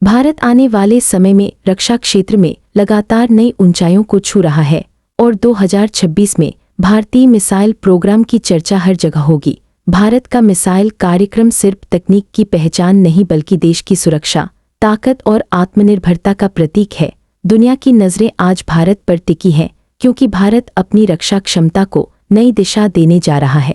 भारत आने वाले समय में रक्षा क्षेत्र में लगातार नई ऊंचाइयों को छू रहा है और 2026 में भारतीय मिसाइल प्रोग्राम की चर्चा हर जगह होगी। भारत का मिसाइल कार्यक्रम सिर्फ तकनीक की पहचान नहीं बल्कि देश की सुरक्षा, ताकत और आत्मनिर्भरता का प्रतीक है। दुनिया की नज़रें आज भारत पर टिकी हैं क्योंकि भारत अपनी रक्षा क्षमता को नई दिशा देने जा रहा है।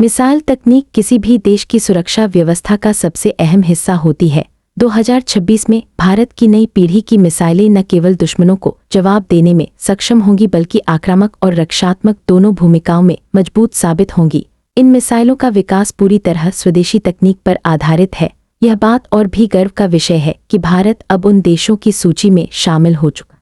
मिसाइल तकनीक किसी भी देश की सुरक्षा व्यवस्था का सबसे अहम हिस्सा होती है। 2026 में भारत की नई पीढ़ी की मिसाइलें न केवल दुश्मनों को जवाब देने में सक्षम होंगी बल्कि आक्रामक और रक्षात्मक दोनों भूमिकाओं में मजबूत साबित होंगी। इन मिसाइलों का विकास पूरी तरह स्वदेशी तकनीक पर आधारित है। यह बात और भी गर्व का विषय है कि भारत अब उन देशों की सूची में शामिल हो चुका।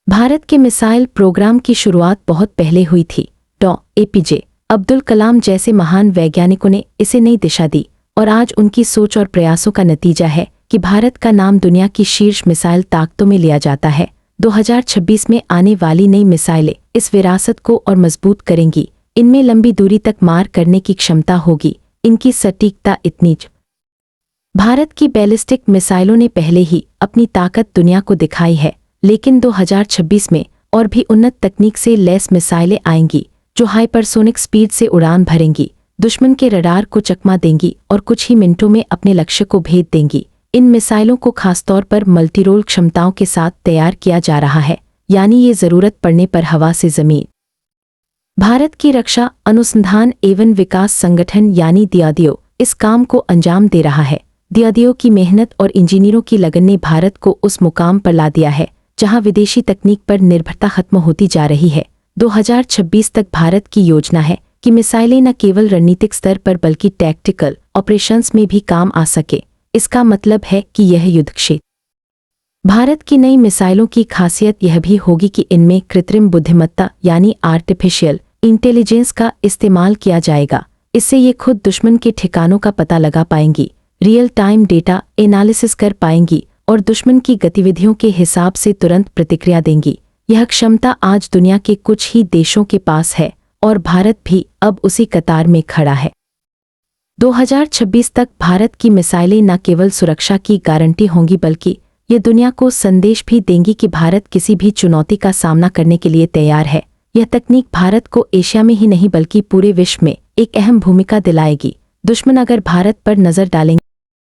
भारत के मिसाइल प्रोग्राम की शुरुआत बहुत पहले हुई थी। APJ अब्दुल कलाम जैसे महान वैज्ञानिकों ने इसे नई दिशा दी और आज उनकी सोच और प्रयासों का नतीजा है कि भारत का नाम दुनिया की शीर्ष मिसाइल ताकतों में लिया जाता है। 2026 में आने वाली नई मिसाइलें इस विरासत को और मजबूत करेंगी। इनमें लंबी दूरी तक मार करने की क्षमता होगी। इनकी सटीकता इतनी भारत की बैलिस्टिक मिसाइलों ने पहले ही अपनी ताकत दुनिया को दिखाई है, लेकिन 2026 में और भी उन्नत तकनीक से लैस मिसाइलें आएंगी जो हाइपरसोनिक स्पीड से उड़ान भरेंगी, दुश्मन के रडार को चकमा देंगी और कुछ ही मिनटों में अपने लक्ष्य को भेद देंगी। इन मिसाइलों को खासतौर पर मल्टीरोल क्षमताओं के साथ तैयार किया जा रहा है, यानी ये ज़रूरत पड़ने पर हवा से ज़मीन। भारत की रक्षा अनुसंधान एवं विकास संगठन यानी DRDO इस काम को अंजाम दे रहा है। DRDO की मेहनत और इंजीनियरों की लगन ने भारत को उस मुकाम पर ला दिया है जहां विदेशी तकनीक पर निर्भरता खत्म होती जा रही है। 2026 तक भारत की योजना है कि मिसाइलें न केवल रणनीतिक स्तर पर बल्कि टैक्टिकल ऑपरेशंस में भी काम आ सके। इसका मतलब है कि यह युद्ध क्षेत्र। भारत की नई मिसाइलों की खासियत यह भी होगी कि इनमें कृत्रिम बुद्धिमत्ता यानी आर्टिफिशियल इंटेलिजेंस का इस्तेमाल किया जाएगा। इससे ये खुद दुश्मन के ठिकानों का पता लगा पाएंगी, रियल टाइम डेटा एनालिसिस कर पाएंगी और दुश्मन की गतिविधियों के हिसाब से तुरंत प्रतिक्रिया देंगी। यह क्षमता आज दुनिया के कुछ ही देशों के पास है और भारत भी अब उसी कतार में खड़ा है। 2026 तक भारत की मिसाइलें न केवल सुरक्षा की गारंटी होंगी बल्कि ये दुनिया को संदेश भी देंगी कि भारत किसी भी चुनौती का सामना करने के लिए तैयार है। यह तकनीक भारत को एशिया में ही नहीं बल्कि पूरे विश्व में एक अहम भूमिका दिलाएगी। दुश्मन अगर भारत पर नजर डालेंगे